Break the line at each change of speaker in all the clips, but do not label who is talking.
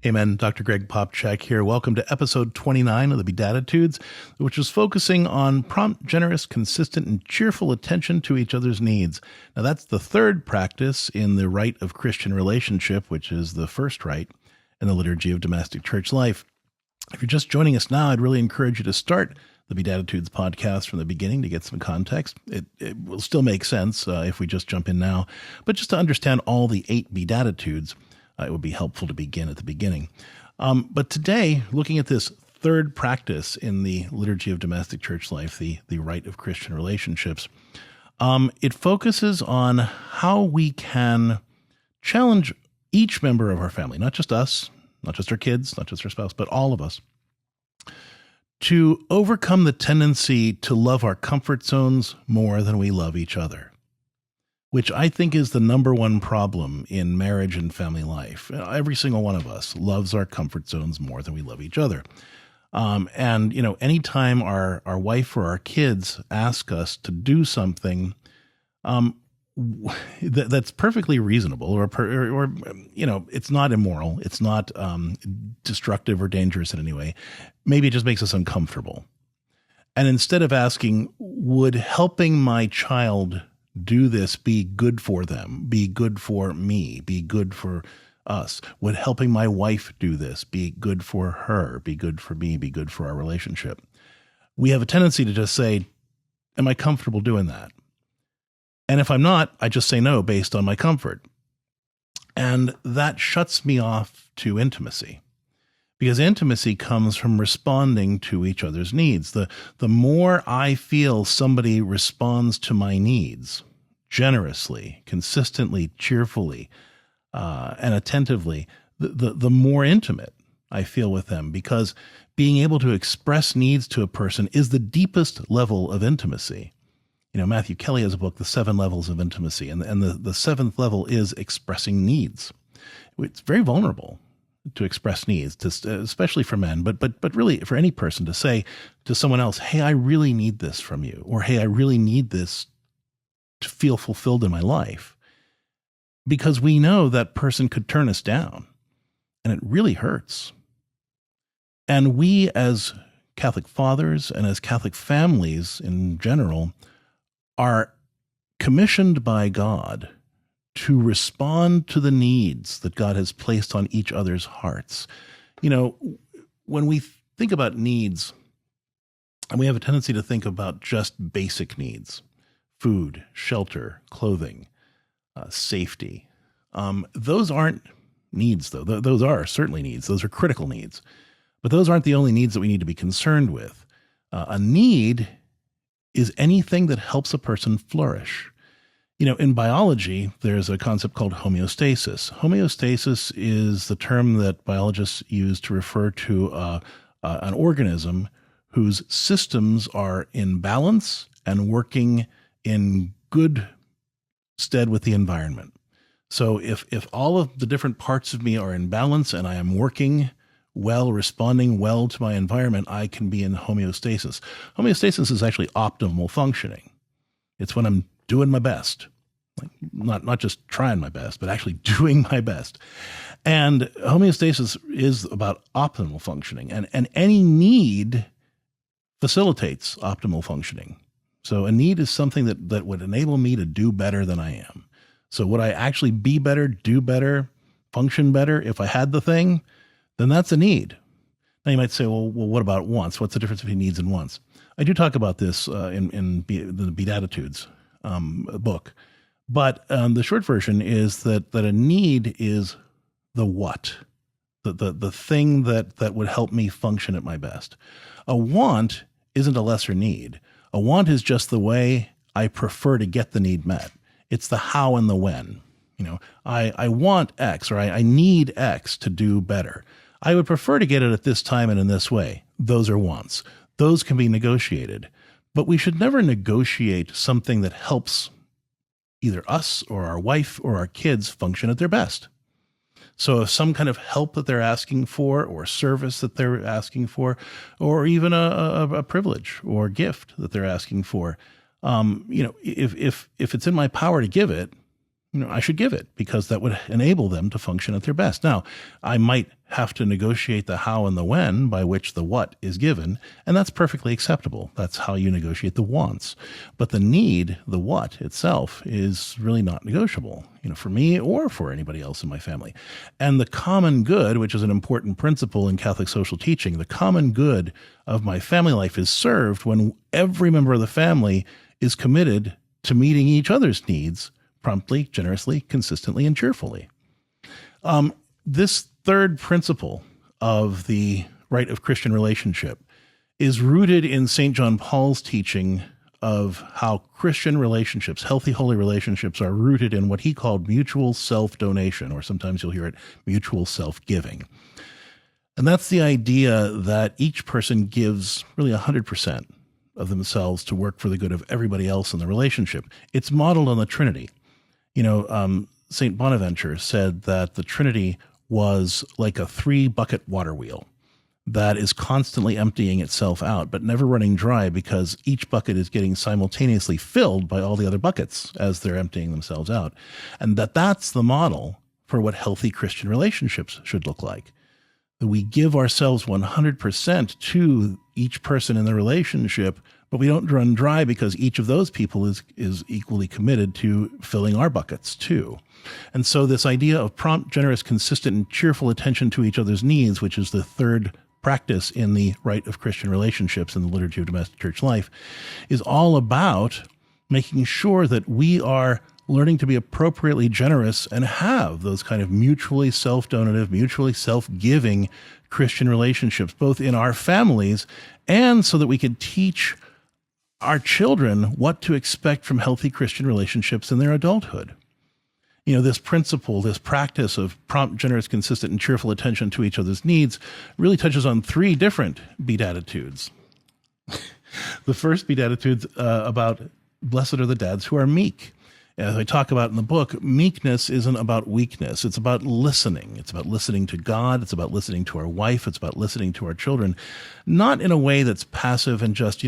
Hey man, Dr. Greg Popchak here. Welcome to episode 29 of the BeDADitudes, which is focusing on prompt, generous, consistent, and cheerful attention to each other's needs. Now that's the third practice in the rite of Christian relationship, which is the first rite in the liturgy of domestic church life. If you're just joining us now, I'd really encourage you to start the BeDADitudes podcast from the beginning to get some context. It will still make sense if we just jump in now, but just to understand all the 8 BeDADitudes, it would be helpful to begin at the beginning. But today, looking at this third practice in the liturgy of domestic church life, the rite of Christian relationships, it focuses on how we can challenge each member of our family, not just us, not just our kids, not just our spouse, but all of us, to overcome the tendency to love our comfort zones more than we love each other, which I think is the number one problem in marriage and family life. Every single one of us loves our comfort zones more than we love each other. And, anytime our wife or our kids ask us to do something that's perfectly reasonable or it's not immoral, it's not destructive or dangerous in any way, maybe it just makes us uncomfortable. And instead of asking, would helping my child do this be good for them, be good for me, be good for us? Would helping my wife do this be good for her, be good for me, be good for our relationship? We have a tendency to just say, am I comfortable doing that? And if I'm not, I just say no based on my comfort. And that shuts me off to intimacy, because intimacy comes from responding to each other's needs. The more I feel somebody responds to my needs generously, consistently, cheerfully, and attentively, the more intimate I feel with them, because being able to express needs to a person is the deepest level of intimacy. Matthew Kelly has a book, The 7 Levels of Intimacy, and the 7th level is expressing needs. It's very vulnerable to express needs, especially for men, but really for any person to say to someone else, hey, I really need this from you, or hey, I really need this to feel fulfilled in my life, because we know that person could turn us down, and it really hurts. And we as Catholic fathers and as Catholic families in general are commissioned by God to respond to the needs that God has placed on each other's hearts. When we think about needs, and we have a tendency to think about just basic needs, food, shelter, clothing, safety. Those aren't needs, though. Those are certainly needs. Those are critical needs. But those aren't the only needs that we need to be concerned with. A need is anything that helps a person flourish. In biology, there's a concept called homeostasis. Homeostasis is the term that biologists use to refer to an organism whose systems are in balance and working in good stead with the environment. So if all of the different parts of me are in balance and I am working well, responding well to my environment, I can be in homeostasis. Homeostasis is actually optimal functioning. It's when I'm doing my best, not just trying my best, but actually doing my best. And homeostasis is about optimal functioning, and any need facilitates optimal functioning. So a need is something that would enable me to do better than I am. So would I actually be better, do better, function better if I had the thing? Then that's a need. Now you might say, well, what about wants? What's the difference between needs and wants? I do talk about this in the BeDADitudes book, but the short version is that a need is the what, the thing that would help me function at my best. A want isn't a lesser need. A want is just the way I prefer to get the need met. It's the how and the when. I want X, or I need X to do better. I would prefer to get it at this time and in this way. Those are wants. Those can be negotiated. But we should never negotiate something that helps either us or our wife or our kids function at their best. So if some kind of help that they're asking for, or service that they're asking for, or even a privilege or gift that they're asking for, if it's in my power to give it, I should give it because that would enable them to function at their best. Now, I might have to negotiate the how and the when by which the what is given, and that's perfectly acceptable. That's how you negotiate the wants. But the need, the what itself, is really not negotiable, for me or for anybody else in my family. And the common good, which is an important principle in Catholic social teaching, the common good of my family life is served when every member of the family is committed to meeting each other's needs promptly, generously, consistently, and cheerfully. This third principle of the rite of Christian relationship is rooted in St. John Paul's teaching of how Christian relationships, healthy, holy relationships, are rooted in what he called mutual self-donation, or sometimes you'll hear it, mutual self-giving. And that's the idea that each person gives really 100% of themselves to work for the good of everybody else in the relationship. It's modeled on the Trinity. St. Bonaventure said that the Trinity was like a 3-bucket water wheel that is constantly emptying itself out, but never running dry because each bucket is getting simultaneously filled by all the other buckets as they're emptying themselves out. And that's the model for what healthy Christian relationships should look like. That we give ourselves 100% to each person in the relationship, but we don't run dry because each of those people is equally committed to filling our buckets too. And so this idea of prompt, generous, consistent, and cheerful attention to each other's needs, which is the third practice in the rite of Christian relationships in the liturgy of domestic church life, is all about making sure that we are learning to be appropriately generous and have those kind of mutually self-donative, mutually self-giving Christian relationships, both in our families and so that we can teach our children what to expect from healthy Christian relationships in their adulthood. This principle, this practice of prompt, generous, consistent, and cheerful attention to each other's needs really touches on 3 different BeDADitudes. The first BeDADitude about blessed are the dads who are meek. As I talk about in the book, meekness isn't about weakness. It's about listening. It's about listening to God. It's about listening to our wife. It's about listening to our children, not in a way that's passive and just,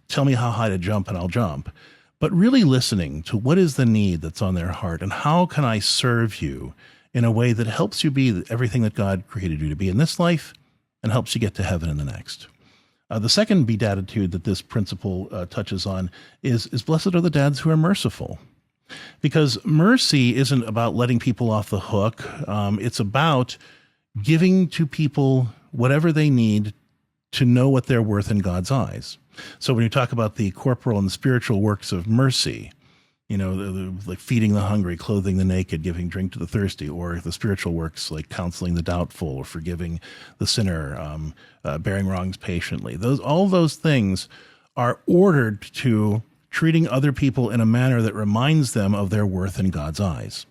tell me how high to jump and I'll jump, but really listening to what is the need that's on their heart and how can I serve you in a way that helps you be everything that God created you to be in this life and helps you get to heaven in the next. The second BeDADitude that this principle touches on is blessed are the dads who are merciful. Because mercy isn't about letting people off the hook. It's about giving to people whatever they need to know what they're worth in God's eyes. So when you talk about the corporal and spiritual works of mercy, like feeding the hungry, clothing the naked, giving drink to the thirsty, or the spiritual works like counseling the doubtful or forgiving the sinner, bearing wrongs patiently, all those things are ordered to treating other people in a manner that reminds them of their worth in God's eyes.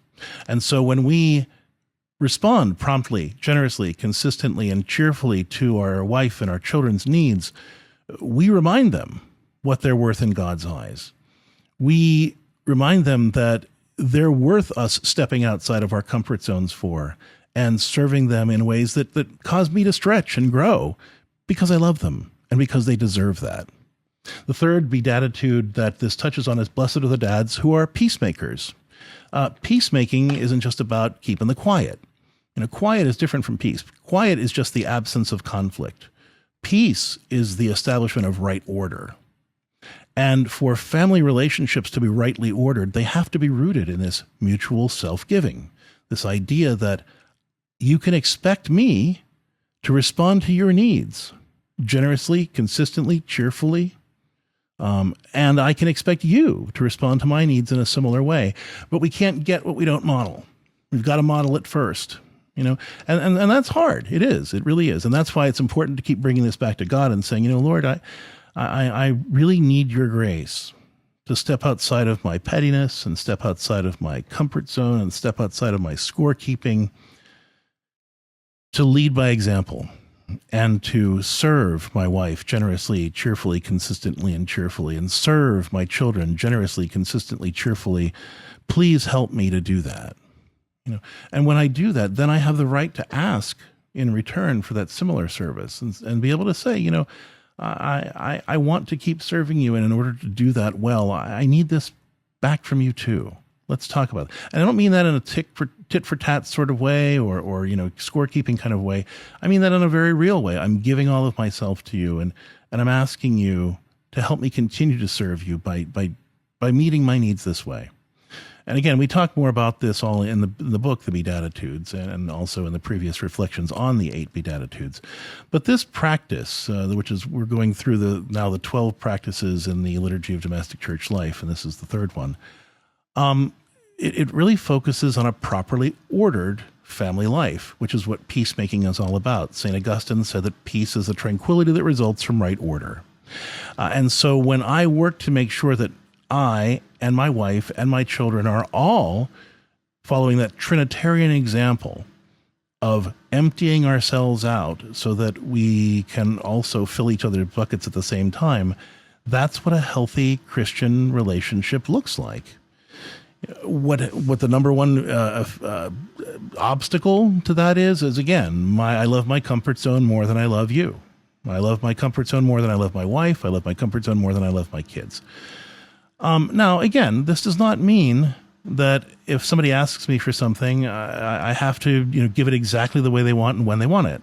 And so when we respond promptly, generously, consistently, and cheerfully to our wife and our children's needs, we remind them what they're worth in God's eyes. We remind them that they're worth us stepping outside of our comfort zones for and serving them in ways that cause me to stretch and grow because I love them and because they deserve that. The third BeDADitude that this touches on is blessed are the dads who are peacemakers. Peacemaking isn't just about keeping the quiet. Quiet is different from peace. Quiet is just the absence of conflict. Peace is the establishment of right order. And for family relationships to be rightly ordered, they have to be rooted in this mutual self-giving, this idea that you can expect me to respond to your needs generously, consistently, cheerfully, and I can expect you to respond to my needs in a similar way. But we can't get what we don't model. We've got to model it first, and that's hard. It is. It really is. And that's why it's important to keep bringing this back to God and saying, Lord, I really need your grace to step outside of my pettiness and step outside of my comfort zone and step outside of my scorekeeping, to lead by example and to serve my wife generously, cheerfully, consistently, and cheerfully, and serve my children generously, consistently, cheerfully. Please help me to do that. And when I do that, then I have the right to ask in return for that similar service and be able to say, I want to keep serving you. And in order to do that well, I need this back from you too. Let's talk about it. And I don't mean that in a tit for tat sort of way or scorekeeping kind of way. I mean that in a very real way. I'm giving all of myself to you, and I'm asking you to help me continue to serve you by meeting my needs this way. And again, we talk more about this all in the book, The BeDADitudes, and also in the previous reflections on the 8 BeDADitudes. But this practice, which is we're going through the 12 practices in the Liturgy of Domestic Church Life, and this is the third one, it really focuses on a properly ordered family life, which is what peacemaking is all about. St. Augustine said that peace is the tranquility that results from right order. And so when I work to make sure that I and my wife and my children are all following that Trinitarian example of emptying ourselves out so that we can also fill each other's buckets at the same time, that's what a healthy Christian relationship looks like. What the number one obstacle to that is again, I love my comfort zone more than I love you. I love my comfort zone more than I love my wife. I love my comfort zone more than I love my kids. Now, again, this does not mean that if somebody asks me for something, I have to give it exactly the way they want and when they want it.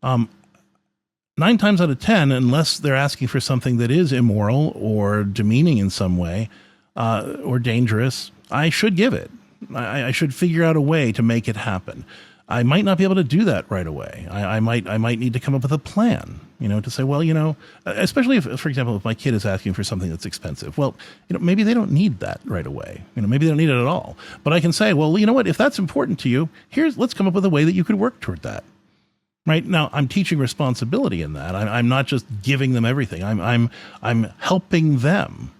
9 times out of 10, unless they're asking for something that is immoral or demeaning in some way or dangerous, I should give it. I should figure out a way to make it happen. I might not be able to do that right away. I might need to come up with a plan, to say, well, especially if, for example, if my kid is asking for something that's expensive, well, maybe they don't need that right away. Maybe they don't need it at all. But I can say, well, you know what, if that's important to you, let's come up with a way that you could work toward that. Right now, I'm teaching responsibility in that. I'm not just giving them everything. I'm helping them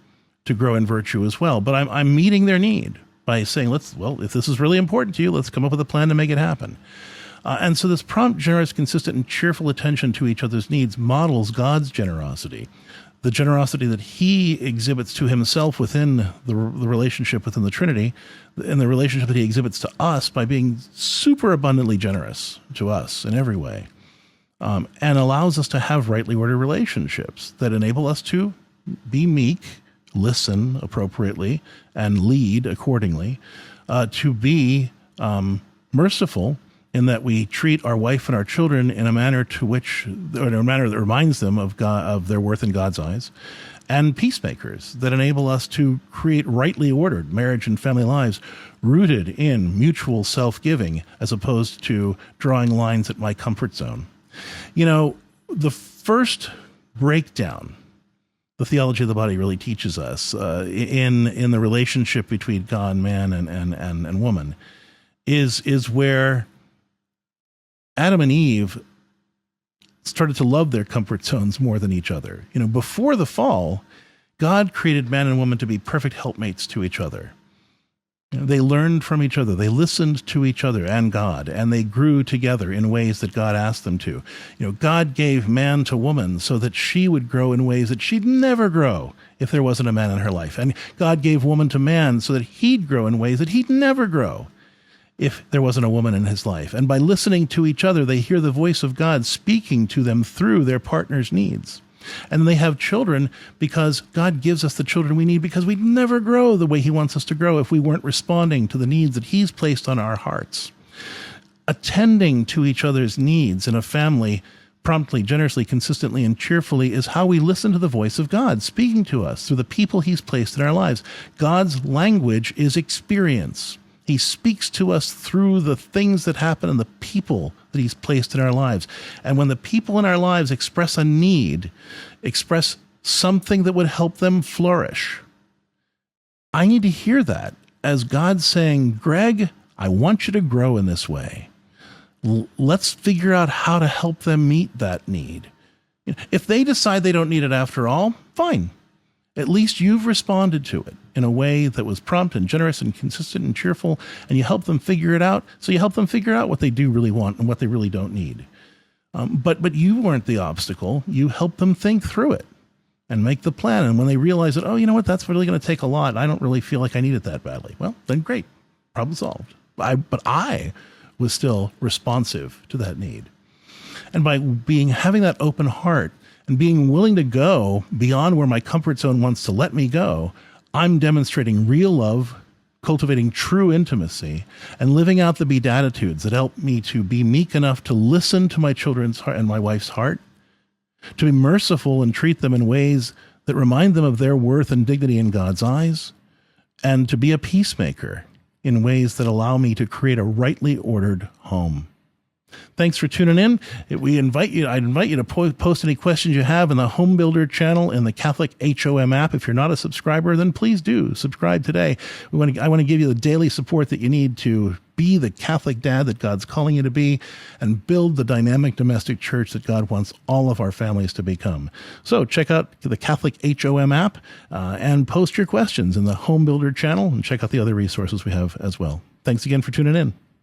to grow in virtue as well. But I'm meeting their need by saying, if this is really important to you, let's come up with a plan to make it happen. And so this prompt, generous, consistent, and cheerful attention to each other's needs models God's generosity, the generosity that he exhibits to himself within the relationship within the Trinity, and the relationship that he exhibits to us by being super abundantly generous to us in every way, and allows us to have rightly ordered relationships that enable us to be meek, listen appropriately, and lead accordingly, to be merciful in that we treat our wife and our children in a manner that reminds them of God, of their worth in God's eyes, and peacemakers that enable us to create rightly ordered marriage and family lives rooted in mutual self-giving as opposed to drawing lines at my comfort zone. The first breakdown the theology of the body really teaches us in the relationship between God, man, and woman is where Adam and Eve started to love their comfort zones more than each other. Before the fall, God created man and woman to be perfect helpmates to each other. They learned from each other. They listened to each other and God, and they grew together in ways that God asked them to. God gave man to woman so that she would grow in ways that she'd never grow if there wasn't a man in her life. And God gave woman to man so that he'd grow in ways that he'd never grow if there wasn't a woman in his life. And by listening to each other, they hear the voice of God speaking to them through their partner's needs. And they have children because God gives us the children we need, because we'd never grow the way he wants us to grow if we weren't responding to the needs that he's placed on our hearts. Attending to each other's needs in a family promptly, generously, consistently, and cheerfully is how we listen to the voice of God speaking to us through the people he's placed in our lives. God's language is experience. He speaks to us through the things that happen and the people that he's placed in our lives. And when the people in our lives express a need, express something that would help them flourish, I need to hear that as God saying, Greg, I want you to grow in this way. Let's figure out how to help them meet that need. If they decide they don't need it after all, fine. At least you've responded to it in a way that was prompt and generous and consistent and cheerful, and you help them figure it out. So you help them figure out what they do really want and what they really don't need. But you weren't the obstacle. You helped them think through it and make the plan. And when they realize that, oh, you know what, that's really going to take a lot. I don't really feel like I need it that badly. Well, then great. Problem solved. But I was still responsive to that need. And by having that open heart, and being willing to go beyond where my comfort zone wants to let me go, I'm demonstrating real love, cultivating true intimacy, and living out the BeDADitudes that help me to be meek enough to listen to my children's heart and my wife's heart, to be merciful and treat them in ways that remind them of their worth and dignity in God's eyes, and to be a peacemaker in ways that allow me to create a rightly ordered home. Thanks for tuning in. I'd invite you to post any questions you have in the Home Builder channel in the Catholic HOM app. If you're not a subscriber, then please do subscribe today. I want to give you the daily support that you need to be the Catholic dad that God's calling you to be and build the dynamic domestic church that God wants all of our families to become. So check out the Catholic HOM app and post your questions in the Home Builder channel, and check out the other resources we have as well. Thanks again for tuning in.